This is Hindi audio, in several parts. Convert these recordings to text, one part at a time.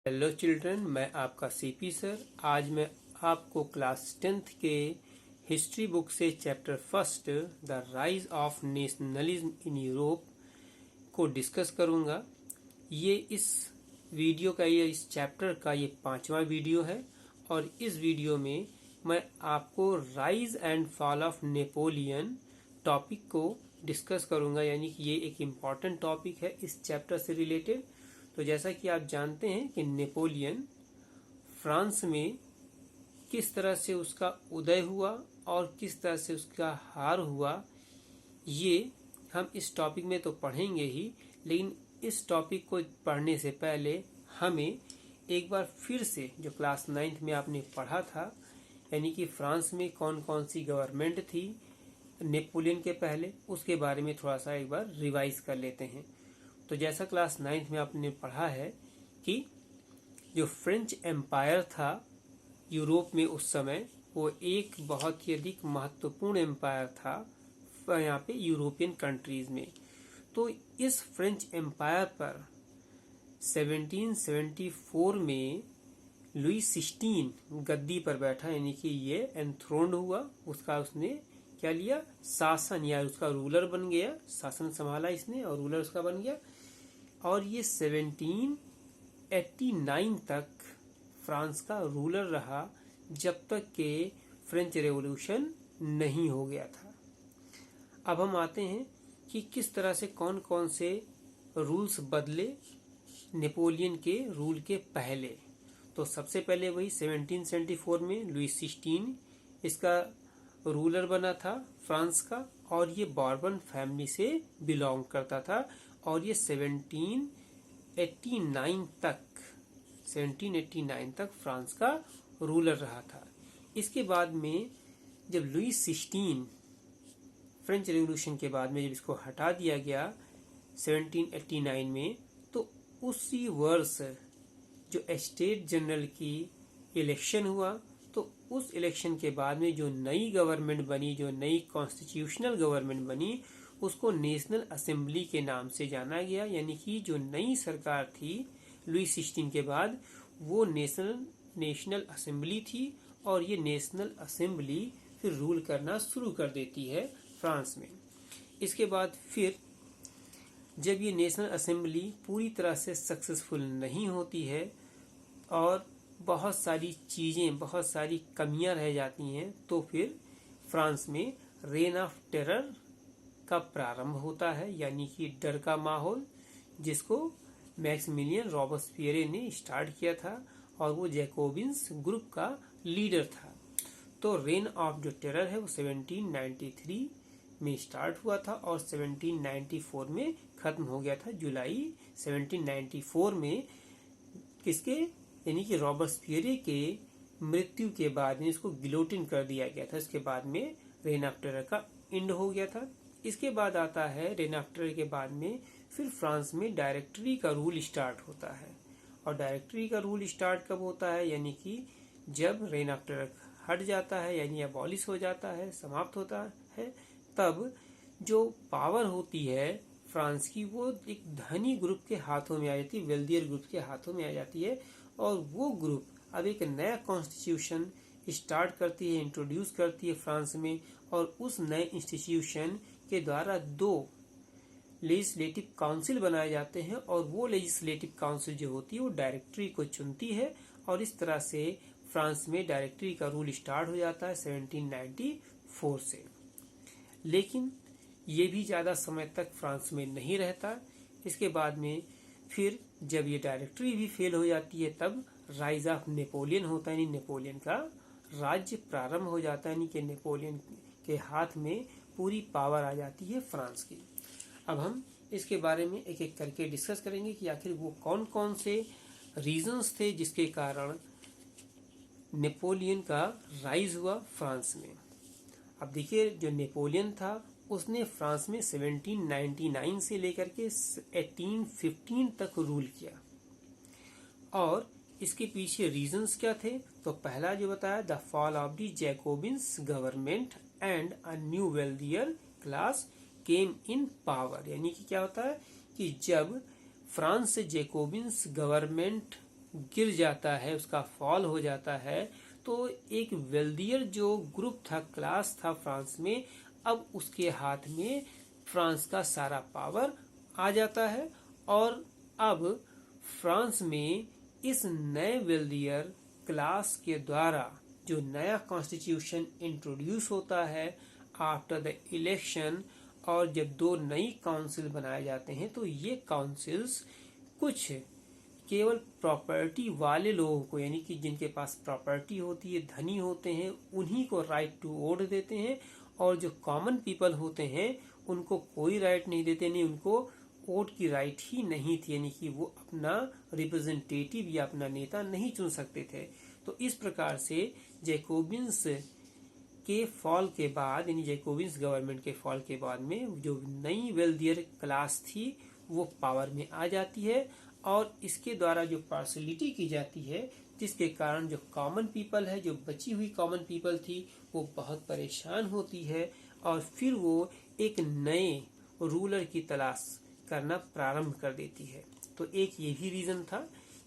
हेलो चिल्ड्रन, मैं आपका सीपी सर। आज मैं आपको क्लास 10th के हिस्ट्री बुक से chapter first the rise of nationalism in Europe को डिस्कस करूंगा। ये इस वीडियो का इस चैप्टर का ये 5वां वीडियो है और इस वीडियो में मैं आपको rise and fall of Napoleon topic को डिस्कस करूंगा, यानी कि ये एक इम्पॉर्टेंट टॉपिक है इस चैप्टर से रिलेटेड। तो जैसा कि आप जानते हैं कि नेपोलियन फ्रांस में किस तरह से उसका उदय हुआ और किस तरह से उसका हार हुआ, ये हम इस टॉपिक में तो पढ़ेंगे ही, लेकिन इस टॉपिक को पढ़ने से पहले हमें एक बार फिर से जो क्लास 9th में आपने पढ़ा था, यानी कि फ्रांस में कौन कौन सी गवर्नमेंट थी नेपोलियन के पहले, उसके बारे में थोड़ा सा एक बार रिवाइज कर लेते हैं। तो जैसा क्लास 9th में आपने पढ़ा है कि जो फ्रेंच एम्पायर था यूरोप में उस समय, वो एक बहुत ही अधिक महत्वपूर्ण एम्पायर था यहाँ पे यूरोपियन कंट्रीज में। तो इस फ्रेंच एम्पायर पर 1774 में लुई 16 गद्दी पर बैठा, यानी कि ये एंथ्रोन्ड हुआ। उसने क्या लिया, शासन, या उसका रूलर बन गया। शासन संभाला इसने और रूलर उसका बन गया। और ये 1789 तक फ्रांस का रूलर रहा, जब तक के फ्रेंच रेवोल्यूशन नहीं हो गया था। अब हम आते हैं कि किस तरह से कौन कौन से रूल्स बदले नेपोलियन के रूल के पहले। तो सबसे पहले वही 1774 में लुई 16 इसका रूलर बना था फ्रांस का, और ये बॉर्बन फैमिली से बिलोंग करता था। और ये 1789 तक फ्रांस का रूलर रहा था। इसके बाद में जब लुई 16 फ्रेंच रेवोल्यूशन के बाद में जब इसको हटा दिया गया 1789 में, तो उसी वर्ष जो स्टेट जनरल की इलेक्शन हुआ, तो उस इलेक्शन के बाद में जो नई गवर्नमेंट बनी, जो नई कॉन्स्टिट्यूशनल गवर्नमेंट बनी, उसको नेशनल असेंबली के नाम से जाना गया। यानी कि जो नई सरकार थी लुई 16 के बाद, वो नेशनल असेंबली थी, और ये नेशनल असेंबली फिर रूल करना शुरू कर देती है फ्रांस में। इसके बाद फिर जब ये नेशनल असेंबली पूरी तरह से सक्सेसफुल नहीं होती है और बहुत सारी चीज़ें, बहुत सारी कमियां रह जाती हैं, तो फिर फ्रांस में रेन ऑफ टेरर का प्रारंभ होता है, यानी कि डर का माहौल, जिसको मैक्सिमिलियन रॉबespierre ने स्टार्ट किया था, और वो जैकोबिन्स ग्रुप का लीडर था। तो रेन ऑफ जो टेरर है वो 1793 में स्टार्ट हुआ था और 1794 में खत्म हो गया था। जुलाई 1794 में किसके, यानी कि रॉबespierre के मृत्यु के बाद में इसको गिलोटिन कर दिया गया था। इसके बाद में रेन ऑफ टेरर का एंड हो गया था। इसके बाद आता है रेन ऑफ टेरर के बाद में फिर फ्रांस में डायरेक्टरी का रूल स्टार्ट होता है। और डायरेक्टरी का रूल स्टार्ट कब होता है, यानी कि जब रेन ऑफ टेरर हट जाता है, यानी अबॉलिश हो जाता है, समाप्त होता है, तब जो पावर होती है फ्रांस की, वो एक धनी ग्रुप के हाथों में आ जाती है, वेल्दियर ग्रुप के हाथों में आ जाती है। और वो ग्रुप अब एक नया कॉन्स्टिट्यूशन स्टार्ट करती है, इंट्रोड्यूस करती है फ्रांस में। और उस नए इंस्टीट्यूशन के द्वारा 2 लेजिस्लेटिव काउंसिल बनाए जाते हैं, और वो लेजिस्लेटिव काउंसिल जो होती है वो डायरेक्टरी को चुनती है। और इस तरह से फ्रांस में डायरेक्टरी का रूल स्टार्ट हो जाता है 1794 से। लेकिन ये भी ज़्यादा समय तक फ्रांस में नहीं रहता। इसके बाद में फिर जब ये डायरेक्टरी भी फेल हो जाती है, तब राइज ऑफ नेपोलियन होता है, यानी नेपोलियन का राज्य प्रारंभ हो जाता है, यानी कि नेपोलियन के हाथ में पूरी पावर आ जाती है फ्रांस की। अब हम इसके बारे में एक एक करके डिस्कस करेंगे कि आखिर वो कौन कौन से रीजंस थे जिसके कारण नेपोलियन का राइज हुआ फ्रांस में। अब देखिए, जो नेपोलियन था उसने फ्रांस में 1799 से लेकर के 1815 तक रूल किया। और इसके पीछे रीजंस क्या थे, तो पहला जो बताया, the fall of the Jacobins government and a new wealthier class came in power. यानी कि क्या होता है कि जब फ्रांस से जैकोबिन्स गवर्नमेंट गिर जाता है, उसका फॉल हो जाता है, तो एक वेल्दियर जो ग्रुप था, क्लास था फ्रांस में, अब उसके हाथ में फ्रांस का सारा पावर आ जाता है। और अब फ्रांस में इस नए वेल्दियर क्लास के द्वारा जो नया कॉन्स्टिट्यूशन इंट्रोड्यूस होता है आफ्टर द इलेक्शन, और जब दो नई काउंसिल बनाए जाते हैं, तो ये काउंसिल्स कुछ केवल प्रॉपर्टी वाले लोगों को, यानी कि जिनके पास प्रॉपर्टी होती है, धनी होते हैं, उन्हीं को राइट टू वोट देते हैं, और जो कॉमन पीपल होते हैं उनको कोई राइट नहीं देते, नहीं उनको वोट की राइट ही नहीं थी, यानी कि वो अपना रिप्रेजेंटेटिव या अपना नेता नहीं चुन सकते थे। तो इस प्रकार से जैकोबिन्स के फॉल के बाद, यानी जैकोबिन्स गवर्नमेंट के फॉल के बाद में जो नई वेल्दियर क्लास थी वो पावर में आ जाती है, और इसके द्वारा जो पार्शलिटी की जाती है, जिसके कारण जो कॉमन पीपल है, जो बची हुई कॉमन पीपल थी, वो बहुत परेशान होती है, और फिर वो एक नए रूलर की तलाश करना प्रारंभ कर देती है। तो एक ये भी रीजन था,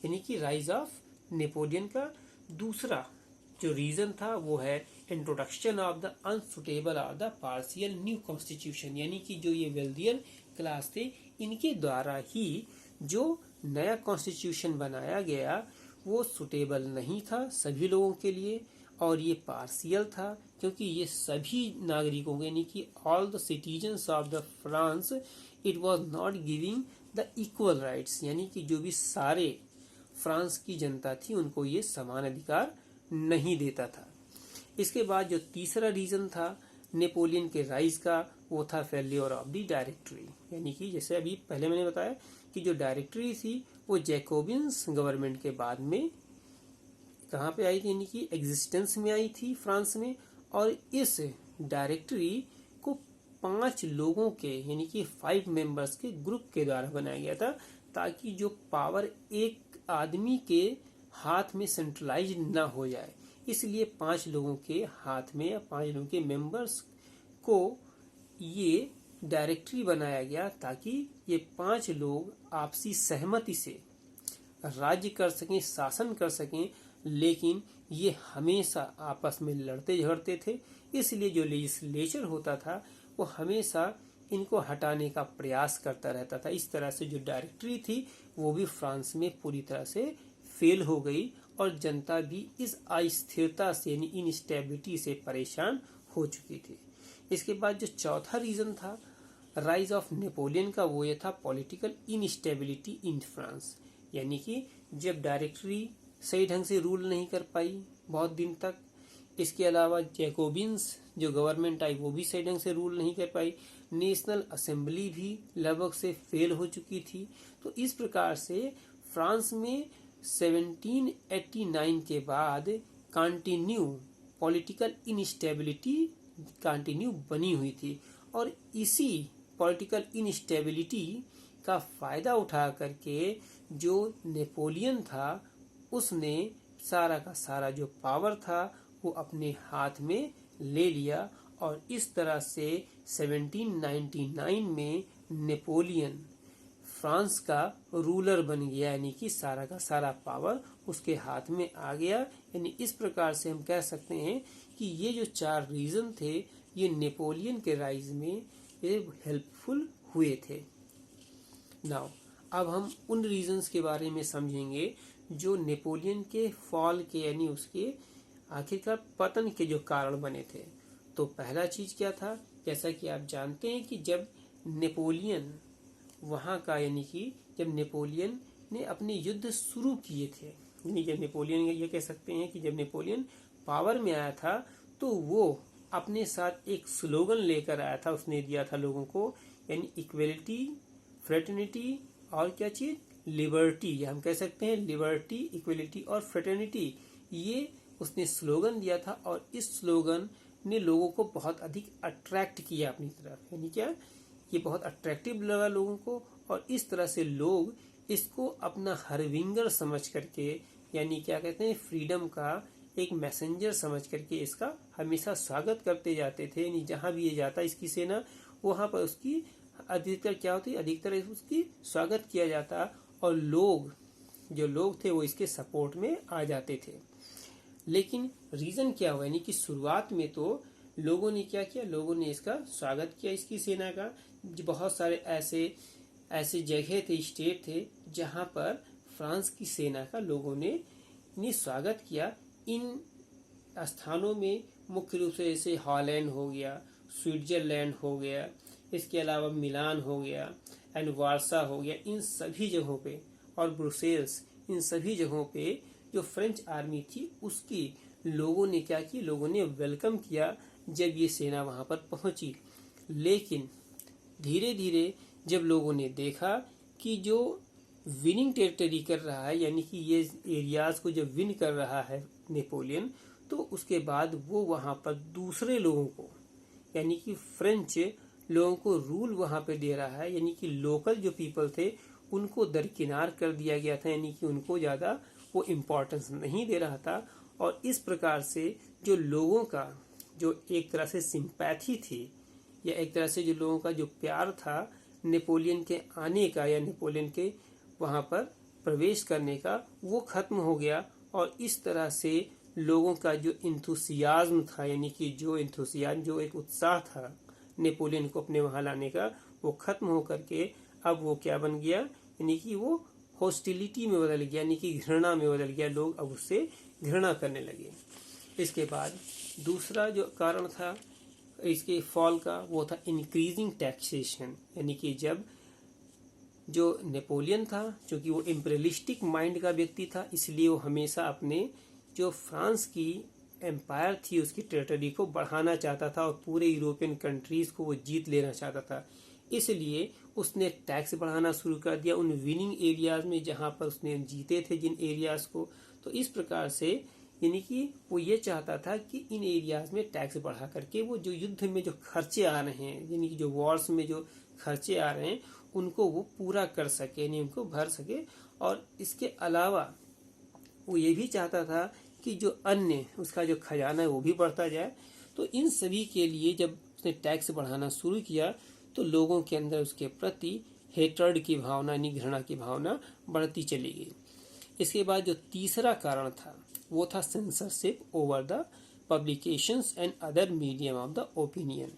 यानी कि राइज ऑफ नेपोलियन का। दूसरा जो रीजन था वो है इंट्रोडक्शन ऑफ द अनसुटेबल और द पार्शियल न्यू कॉन्स्टिट्यूशन, यानी कि जो ये वेल्दियर क्लास थे, इनके द्वारा ही जो नया कॉन्स्टिट्यूशन बनाया गया वो सुटेबल नहीं था सभी लोगों के लिए, और ये पार्शियल था, क्योंकि ये सभी नागरिकों को, यानी कि all the citizens of the France, it was not giving the equal rights, यानी कि जो भी सारे फ्रांस की जनता थी उनको ये समान अधिकार नहीं देता था। इसके बाद जो तीसरा रीजन था नेपोलियन के राइज का, वो था फेल्योर ऑफ द डायरेक्टरी, यानी कि जैसे अभी पहले मैंने बताया कि जो डायरेक्टरी थी वो जैकोबिन्स गवर्नमेंट के बाद में कहाँ पे आई थी, यानी कि एग्जिस्टेंस में आई थी फ्रांस में, और इस डायरेक्टरी को 5 लोगों के, यानी कि 5 मेंबर्स के ग्रुप के द्वारा बनाया गया था, ताकि जो पावर एक आदमी के हाथ में सेंट्रलाइज ना हो जाए। इसलिए 5 लोगों के हाथ में या 5 लोगों के मेंबर्स को ये डायरेक्टरी बनाया गया, ताकि ये 5 लोग आपसी सहमति से राज्य कर सकें, शासन कर सकें, लेकिन ये हमेशा आपस में लड़ते झगड़ते थे। इसलिए जो लेजिस्लेचर होता था वो हमेशा इनको हटाने का प्रयास करता रहता था। इस तरह से जो डायरेक्टरी थी वो भी फ्रांस में पूरी तरह से फेल हो गई, और जनता भी इस अस्थिरता से, यानी इनस्टेबिलिटी से परेशान हो चुकी थी। इसके बाद जो चौथा रीजन था राइज ऑफ नेपोलियन का, वो ये था पॉलिटिकल इनस्टेबिलिटी इन फ्रांस, यानी कि जब डायरेक्टरी सही ढंग से रूल नहीं कर पाई बहुत दिन तक, इसके अलावा जैकोबिन्स जो गवर्नमेंट आई वो भी सही ढंग से रूल नहीं कर पाई, नेशनल असेंबली भी लगभग से फेल हो चुकी थी। तो इस प्रकार से फ्रांस में 1789 के बाद कंटिन्यू पॉलिटिकल इनस्टेबिलिटी कंटिन्यू बनी हुई थी, और इसी पॉलिटिकल इनस्टेबिलिटी का फायदा उठा करके जो नेपोलियन था उसने सारा का सारा जो पावर था वो अपने हाथ में ले लिया, और इस तरह से 1799 में नेपोलियन फ्रांस का रूलर बन गया, यानी कि सारा का सारा पावर उसके हाथ में आ गया। यानी इस प्रकार से हम कह सकते हैं कि ये जो 4 रीजन थे ये नेपोलियन के राइज में ये हेल्पफुल हुए थे। नाउ अब हम उन रीजंस के बारे में समझेंगे जो नेपोलियन के फॉल के, यानी उसके आखिरकार पतन के जो कारण बने थे। तो पहला चीज क्या था, जैसा कि आप जानते हैं कि जब नेपोलियन वहाँ का, यानी कि जब नेपोलियन ने अपने युद्ध शुरू किए थे, यानी जब नेपोलियन, ये कह सकते हैं कि जब नेपोलियन पावर में आया था तो वो अपने साथ एक स्लोगन लेकर आया था, उसने दिया था लोगों को, यानी इक्वलिटी, फ्रेटर्निटी और क्या चीज, लिबर्टी, या हम कह सकते हैं लिबर्टी, इक्वलिटी और फ्रेटर्निटी, ये उसने स्लोगन दिया था। और इस स्लोगन ने लोगों को बहुत अधिक अट्रैक्ट किया अपनी तरफ, यानी क्या, ये बहुत अट्रैक्टिव लगा लोगों को, और इस तरह से लोग इसको अपना हरविंगर समझ करके, यानी क्या कहते हैं, फ्रीडम का एक मैसेंजर समझ करके इसका हमेशा स्वागत करते जाते थे। यानी जहां भी ये जाता इसकी सेना, वहां पर उसकी अधिकतर क्या होती, अधिकतर उसकी स्वागत किया जाता, और लोग जो लोग थे वो इसके सपोर्ट में आ जाते थे। लेकिन रीजन क्या हुआ, यानी कि शुरुआत में तो लोगों ने क्या किया, लोगों ने इसका स्वागत किया, इसकी सेना का। बहुत सारे ऐसे जगह थे, स्टेट थे जहां पर फ्रांस की सेना का लोगों ने स्वागत किया। इन स्थानों में मुख्य रूप से जैसे हॉलैंड हो गया, स्विट्जरलैंड हो गया, इसके अलावा मिलान हो गया एंड वारसा हो गया, इन सभी जगहों पे, और ब्रुसेल्स, इन सभी जगहों पे जो फ्रेंच आर्मी थी उसकी लोगों ने क्या किया, लोगों ने वेलकम किया जब ये सेना वहां पर पहुंची। लेकिन धीरे धीरे जब लोगों ने देखा कि जो विनिंग टेरिटरी कर रहा है, यानी कि ये एरियाज को जब विन कर रहा है नेपोलियन, तो उसके बाद वो वहां पर दूसरे लोगों को, यानी कि फ्रेंच लोगों को रूल वहां पे दे रहा है, यानी कि लोकल जो पीपल थे उनको दरकिनार कर दिया गया था, यानी कि उनको ज्यादा वो इम्पोर्टेंस नहीं दे रहा था। और इस प्रकार से जो लोगों का जो एक तरह से सिंपैथी थी, या एक तरह से जो लोगों का जो प्यार था नेपोलियन के आने का या नेपोलियन के वहां पर प्रवेश करने का, वो खत्म हो गया। और इस तरह से लोगों का जो इंथुसियाज्म था, यानी कि जो इंथुसियाज्म, जो एक उत्साह था नेपोलियन को अपने वहां लाने का, वो खत्म होकर के अब वो क्या बन गया, यानी कि वो हॉस्टिलिटी में बदल गया, यानी कि घृणा में बदल गया। लोग अब उससे घृणा करने लगे। इसके बाद दूसरा जो कारण था इसके फॉल का, वो था इंक्रीजिंग टैक्सेशन, यानी कि जब जो नेपोलियन था, क्योंकि वो इम्पेरियलिस्टिक माइंड का व्यक्ति था, इसलिए वो हमेशा अपने जो फ्रांस की एम्पायर थी उसकी टेरिटरी को बढ़ाना चाहता था और पूरे यूरोपियन कंट्रीज को वो जीत लेना चाहता था। इसलिए उसने टैक्स बढ़ाना शुरू कर दिया उन विनिंग एरियाज में जहां पर उसने जीते थे जिन एरियाज को। तो इस प्रकार से यानी कि वो ये चाहता था कि इन एरियाज में टैक्स बढ़ा करके वो जो युद्ध में जो खर्चे आ रहे हैं, यानी कि जो वॉर्स में जो खर्चे आ रहे हैं, उनको वो पूरा कर सके, यानी उनको भर सके। और इसके अलावा वो ये भी चाहता था कि जो अन्य उसका जो खजाना है वो भी बढ़ता जाए। तो इन सभी के लिए जब उसने टैक्स बढ़ाना शुरू किया तो लोगों के अंदर उसके प्रति हेट्रेड की भावना, यानी घृणा की भावना बढ़ती चली गई। इसके बाद जो तीसरा कारण था वो था censorship over the publications and other medium of the opinion,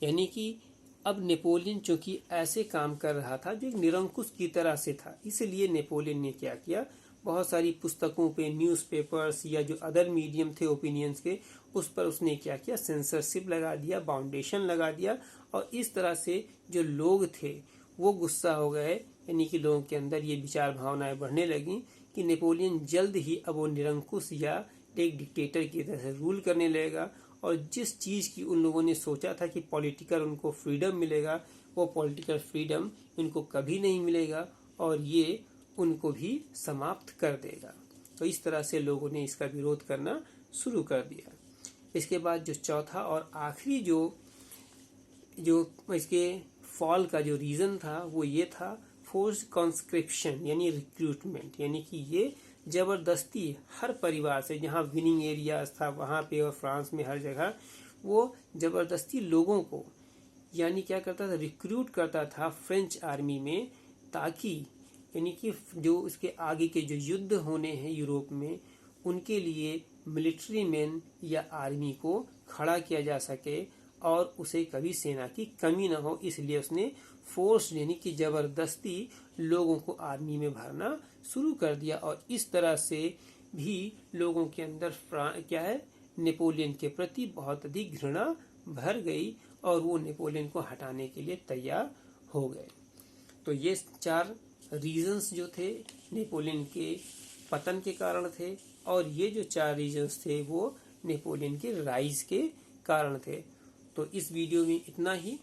यानी कि अब नेपोलियन चूंकि ऐसे काम कर रहा था जो एक निरंकुश की तरह से था, इसलिए नेपोलियन ने क्या किया, बहुत सारी पुस्तकों पे, न्यूज़पेपर्स या जो अदर मीडियम थे ओपिनियंस के, उस पर उसने क्या किया, सेंसरशिप लगा दिया, बाउंडेशन लगा दिया। और इस तरह से जो लोग थे वो गुस्सा हो गए, यानी कि लोगों के अंदर ये विचार भावनाएं बढ़ने लगी कि नेपोलियन जल्द ही अब वो निरंकुश या एक डिक्टेटर की तरह से रूल करने लगेगा। और जिस चीज की उन लोगों ने सोचा था कि पॉलिटिकल उनको फ्रीडम मिलेगा, वो पॉलिटिकल फ्रीडम उनको कभी नहीं मिलेगा और ये उनको भी समाप्त कर देगा। तो इस तरह से लोगों ने इसका विरोध करना शुरू कर दिया। इसके बाद जो चौथा और आखिरी जो इसके फॉल का जो रीजन था वो ये था फोर्स कॉन्स्क्रिप्शन, यानी रिक्रूटमेंट, यानी कि ये जबरदस्ती हर परिवार से, जहाँ विनिंग एरियाज था वहाँ पे और फ्रांस में हर जगह वो जबरदस्ती लोगों को, यानी क्या करता था, रिक्रूट करता था फ्रेंच आर्मी में, ताकि यानी कि जो इसके आगे के जो युद्ध होने हैं यूरोप में उनके लिए मिलिट्री मैन या आर्मी को खड़ा किया जा सके और उसे कभी सेना की कमी न हो। इसलिए उसने फोर्स यानी कि जबरदस्ती लोगों को आर्मी में भरना शुरू कर दिया। और इस तरह से भी लोगों के अंदर क्या है, नेपोलियन के प्रति बहुत अधिक घृणा भर गई और वो नेपोलियन को हटाने के लिए तैयार हो गए। तो ये 4 रीजंस जो थे नेपोलियन के पतन के कारण थे, और ये जो 4 रीजंस थे वो नेपोलियन के राइज के कारण थे। तो इस वीडियो में इतना ही।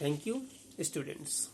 Thank you students.